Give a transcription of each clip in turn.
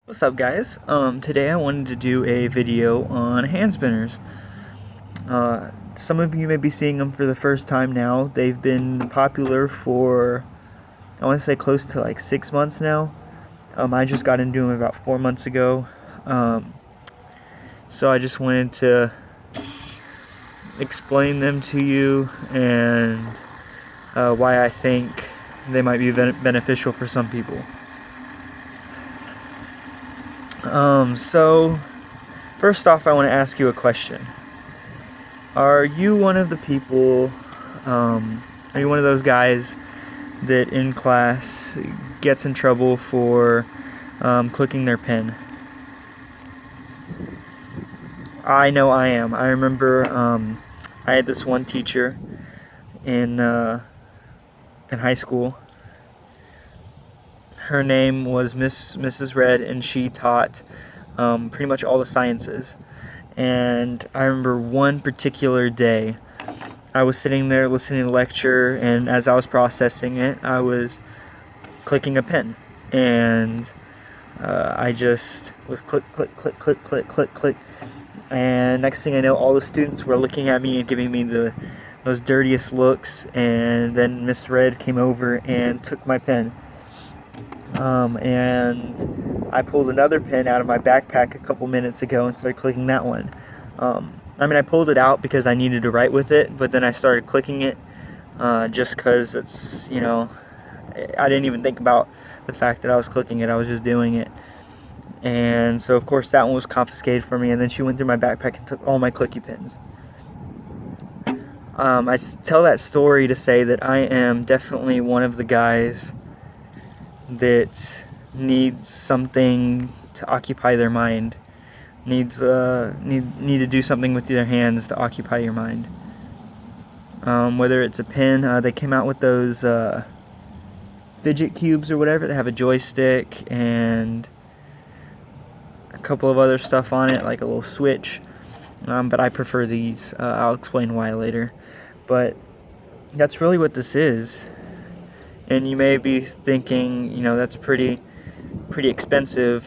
What's up, guys? Today I wanted to do a video on hand spinners. Some of you may be seeing them for the first time now. They've been popular for, I want to say, close to like 6 months now. I just got into them about 4 months ago. So I just wanted to explain them to you and why I think they might be beneficial for some people. So first off, I want to ask you a question. Are you one of the people, are you one of those guys that in class gets in trouble for clicking their pen? I know I am. I remember I had this one teacher in high school. Her name was Mrs. Red, and she taught pretty much all the sciences. And I remember one particular day, I was sitting there listening to the lecture, and as I was processing it, I was clicking a pen. And I just was click, click, click, click, click, click, click. And next thing I know, all the students were looking at me and giving me those dirtiest looks. And then Miss Red came over and took my pen. And I pulled another pen out of my backpack a couple minutes ago and started clicking that one. I pulled it out because I needed to write with it, but then I started clicking it just because it's, I didn't even think about the fact that I was clicking it. I was just doing it. And so, of course, that one was confiscated for me, and then she went through my backpack and took all my clicky pens. I tell that story to say that I am definitely one of the guys that needs something to occupy their mind, need to do something with their hands to occupy your mind. Whether it's a pen, they came out with those fidget cubes or whatever. They have a joystick and a couple of other stuff on it, like a little switch. But I prefer these. I'll explain why later. But that's really what this is. And you may be thinking, that's pretty expensive,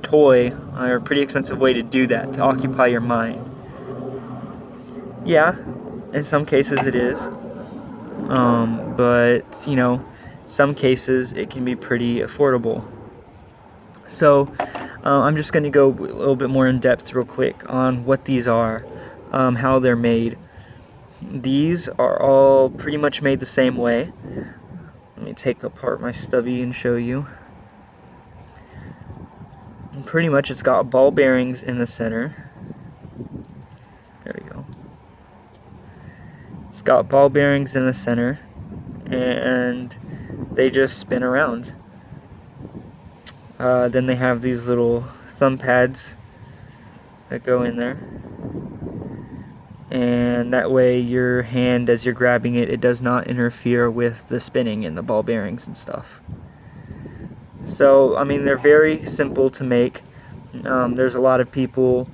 toy, or a pretty expensive way to do that, to occupy your mind. Yeah, in some cases it is, but some cases it can be pretty affordable. So I'm just going to go a little bit more in depth real quick on what these are, how they're made. These are all pretty much made the same way. Let me take apart my Stubby and show you. And pretty much it's got ball bearings in the center. There we go. It's got ball bearings in the center, and they just spin around. Then they have these little thumb pads that go in there. And that way your hand, as you're grabbing it, it does not interfere with the spinning and the ball bearings and stuff. So, they're very simple to make. There's a lot of people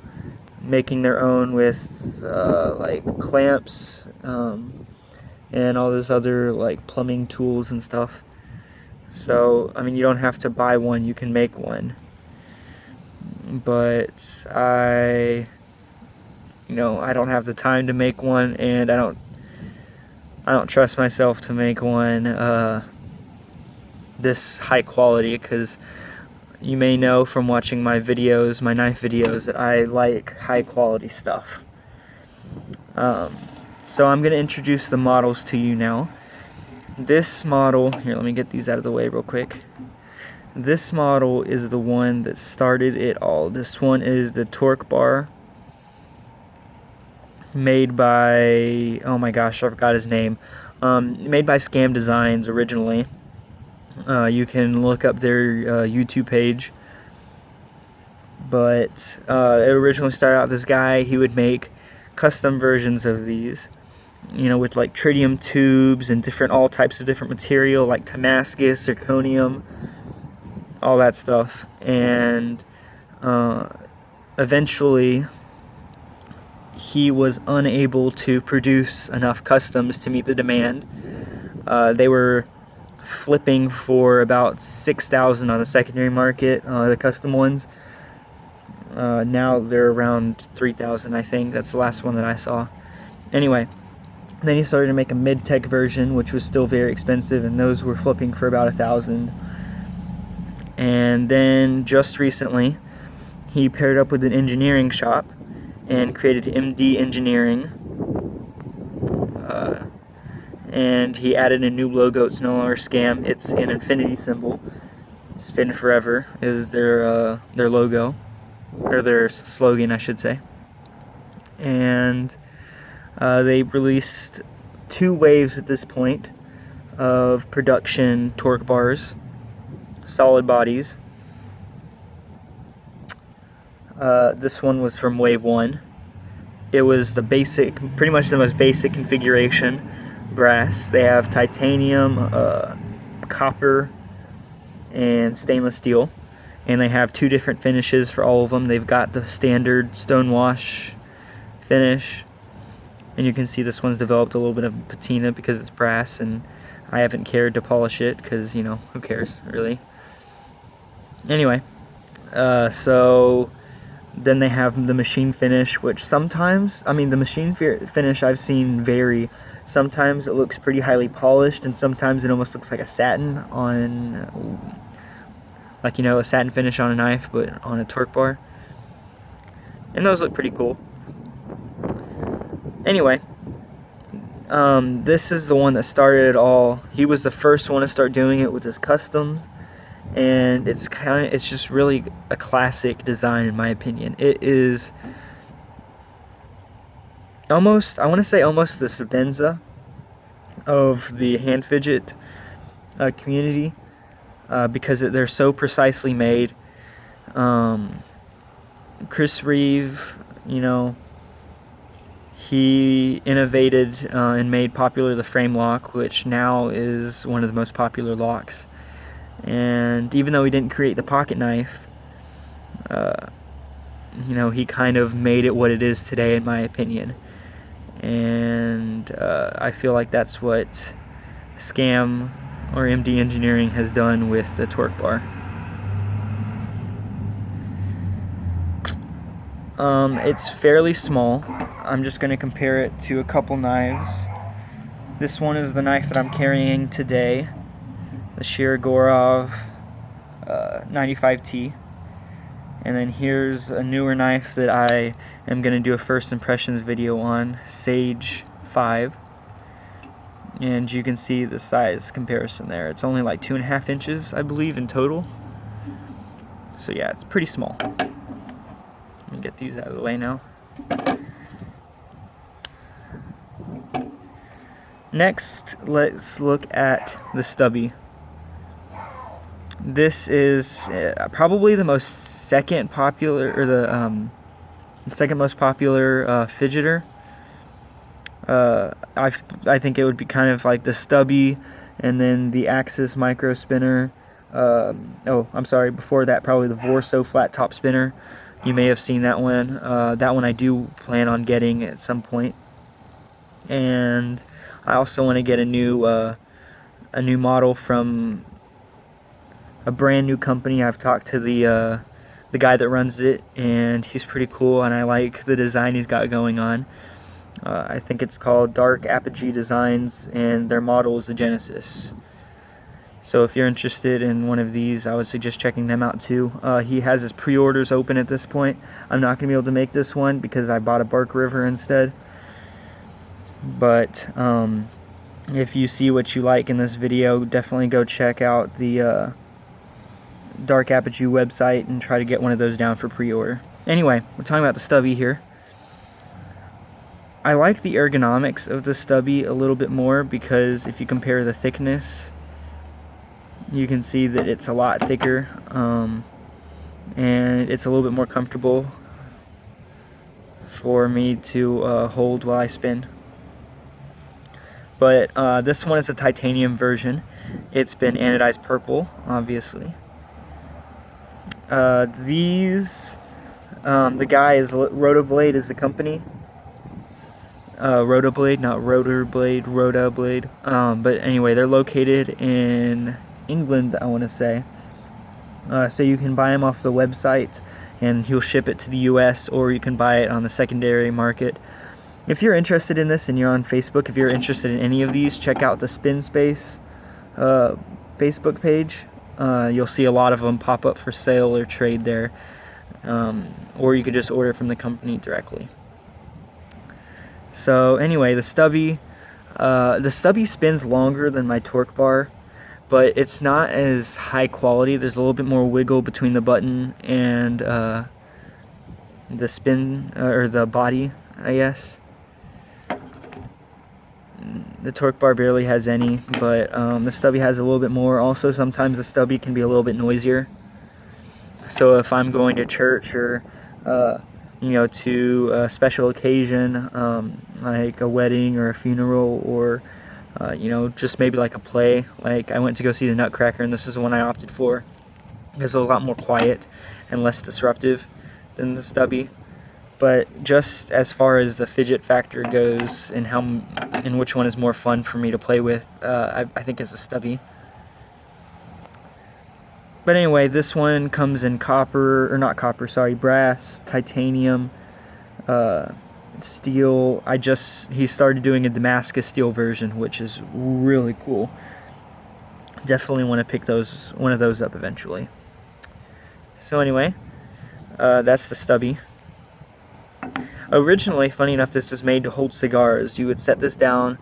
making their own with like clamps and all this other like plumbing tools and stuff. So, you don't have to buy one, you can make one. But I don't have the time to make one, and I don't trust myself to make one this high quality, because you may know from watching my videos, my knife videos, that I like high quality stuff. So I'm going to introduce the models to you now. This model, here, let me get these out of the way real quick. This model is the one that started it all. This one is the Torqbar, made by, oh my gosh, I forgot his name. Made by Scam Designs originally. You can look up their YouTube page. But it originally started out, this guy, he would make custom versions of these, with like tritium tubes and all types of different material, like Damascus, zirconium, all that stuff. And eventually he was unable to produce enough customs to meet the demand. They were flipping for about 6,000 on the secondary market, the custom ones. Now they're around 3,000, I think. That's the last one that I saw. Anyway, then he started to make a mid-tech version, which was still very expensive, and those were flipping for about 1,000. And then just recently, he paired up with an engineering shop and created MD Engineering. And he added a new logo. It's no longer Scam. It's an infinity symbol. Spin Forever is their logo, or their slogan, I should say. And they released 2 waves at this point of production Torqbars, solid bodies. This one was from wave 1. It was the basic, pretty much the most basic configuration. Brass. They have titanium, copper, and stainless steel, and they have 2 different finishes for all of them. They've got the standard stonewash finish, and you can see this one's developed a little bit of patina because it's brass, and I haven't cared to polish it because, you know, who cares really. Anyway, so then they have the machine finish, which sometimes, I mean, the machine finish I've seen vary. Sometimes it looks pretty highly polished, and sometimes it almost looks like a satin on, like, you know, a satin finish on a knife, but on a Torqbar. And those look pretty cool. Anyway, this is the one that started it all. He was the first one to start doing it with his customs, and it's just really a classic design in my opinion. It is almost, I want to say almost the Sabenza of the hand fidget community, because they're so precisely made. Chris Reeve, you know, he innovated and made popular the frame lock, which now is one of the most popular locks. And even though he didn't create the pocket knife, you know, he kind of made it what it is today, in my opinion. And I feel like that's what Scam or MD Engineering has done with the Torqbar. It's fairly small. I'm just going to compare it to a couple knives. This one is the knife that I'm carrying today, the Shirogorov 95T. And then here's a newer knife that I am going to do a first impressions video on, Sage 5. And you can see the size comparison there. It's only like 2.5 inches, I believe, in total. So yeah, it's pretty small. Let me get these out of the way now. Next, let's look at the Stubby. This is probably the second most popular fidgeter. I think it would be kind of like the Stubby, and then the Axis micro spinner. Oh, I'm sorry. Before that, probably the Vorso flat top spinner. You may have seen that one. That one I do plan on getting at some point. And I also want to get a new model from a brand new company. I've talked to the guy that runs it, and he's pretty cool, and I like the design he's got going on. I think it's called Dark Apogee Designs, and their model is the Genesis. So if you're interested in one of these, I would suggest checking them out too. He has his pre-orders open at this point. I'm not going to be able to make this one because I bought a Bark River instead. But if you see what you like in this video, definitely go check out the Dark Apogee website and try to get one of those down for pre-order. Anyway, we're talking about the Stubby here. I like the ergonomics of the Stubby a little bit more because if you compare the thickness, you can see that it's a lot thicker, and it's a little bit more comfortable for me to hold while I spin. But this one is a titanium version. It's been anodized purple, obviously. The guy is Rotoblade is the company. Rotoblade, not Rotorblade, Rotoblade. But anyway, they're located in England, I want to say. So you can buy them off the website, and he'll ship it to the U.S., or you can buy it on the secondary market. If you're interested in this and you're on Facebook, if you're interested in any of these, check out the Spin Space Facebook page. You'll see a lot of them pop up for sale or trade there. Or you could just order from the company directly. So anyway, the Stubby spins longer than my Torqbar, but it's not as high quality. There's a little bit more wiggle between the button and the spin, or the body, I guess. The Torqbar barely has any, but the Stubby has a little bit more. Also, sometimes the Stubby can be a little bit noisier. So if I'm going to church, or to a special occasion, like a wedding or a funeral, or just maybe like a play. Like I went to go see the Nutcracker, and this is the one I opted for because it was a lot more quiet and less disruptive than the Stubby. But just as far as the fidget factor goes, and which one is more fun for me to play with, I think it's a Stubby. But anyway, this one comes in brass, titanium, steel. He started doing a Damascus steel version, which is really cool. Definitely want to pick one of those up eventually. So anyway, that's the Stubby. Originally, funny enough, this was made to hold cigars. You would set this down,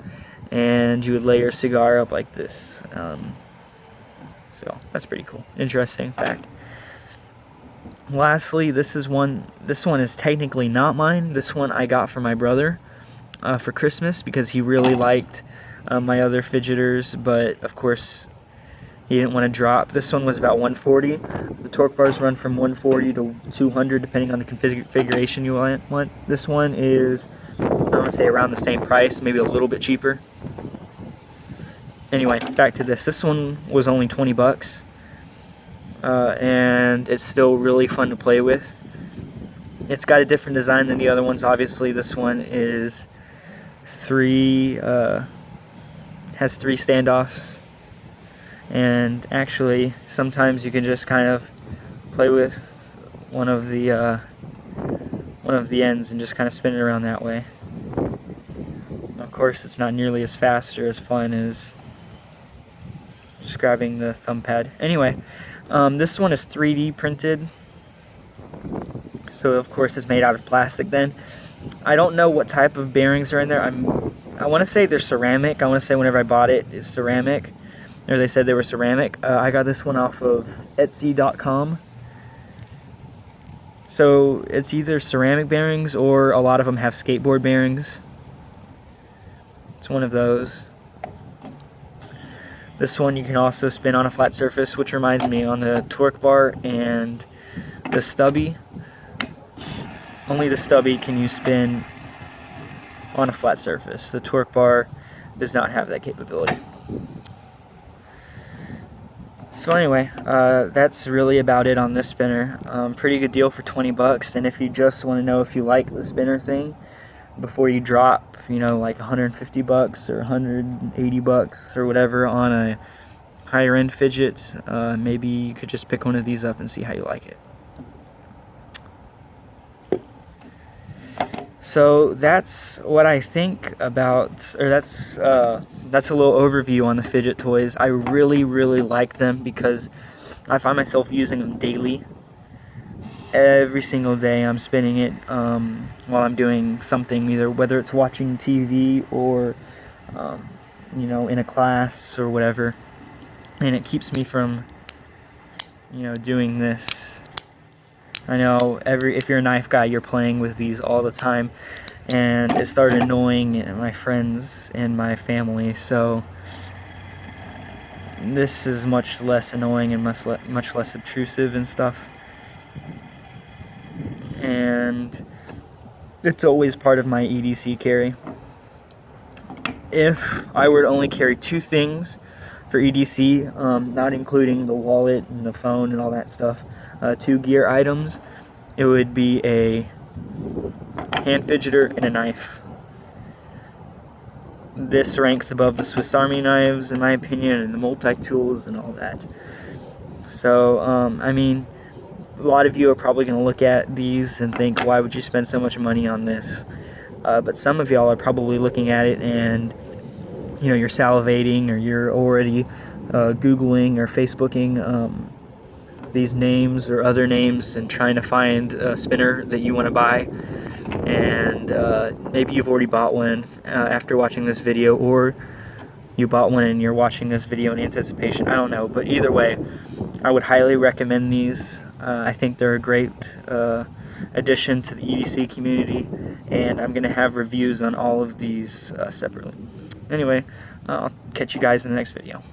and you would lay your cigar up like this. So that's pretty cool. Interesting fact. Lastly, this one is technically not mine. This one I got for my brother for Christmas because he really liked my other fidgeters, but of course he didn't want to drop. This one was about $140. The Torqbars run from $140 to $200 depending on the configuration you want. This one is, I want to say, around the same price, maybe a little bit cheaper. Anyway, back to this. This one was only 20 bucks. And it's still really fun to play with. It's got a different design than the other ones. Obviously, this one is has 3 standoffs. And actually, sometimes you can just kind of play with one of the ends and just kind of spin it around that way. Of course, it's not nearly as fast or as fun as just grabbing the thumb pad. Anyway, this one is 3D printed, so of course it's made out of plastic. Then I don't know what type of bearings are in there. I want to say they're ceramic. I want to say whenever I bought it, it's ceramic, or they said they were ceramic. I got this one off of Etsy.com. So it's either ceramic bearings, or a lot of them have skateboard bearings. It's one of those. This one you can also spin on a flat surface, which reminds me, on the Torqbar and the Stubby, only the Stubby can you spin on a flat surface. The Torqbar does not have that capability. So anyway, that's really about it on this spinner. Pretty good deal for 20 bucks, and if you just want to know if you like the spinner thing before you drop, like 150 bucks or 180 bucks or whatever on a higher end fidget, maybe you could just pick one of these up and see how you like it. So that's what I think about, or that's a little overview on the fidget toys. I really, really like them because I find myself using them daily. Every single day I'm spinning it while I'm doing something, either whether it's watching TV or in a class or whatever, and it keeps me from doing this. I know if you're a knife guy, you're playing with these all the time, and it started annoying my friends and my family, so this is much less annoying and much less obtrusive and stuff. And it's always part of my EDC carry. If I were to only carry 2 things for EDC, not including the wallet and the phone and all that stuff, 2 gear items, it would be a hand fidgeter and a knife. this ranks above the Swiss Army knives, in my opinion, and the multi-tools and all that. So, I mean, a lot of you are probably going to look at these and think, why would you spend so much money on this? But some of y'all are probably looking at it and, you know, you're salivating, or you're already Googling or Facebooking these names or other names and trying to find a spinner that you want to buy. And maybe you've already bought one after watching this video, or you bought one and you're watching this video in anticipation. I don't know, but either way, I would highly recommend these. I think they're a great addition to the EDC community, and I'm going to have reviews on all of these separately. Anyway, I'll catch you guys in the next video.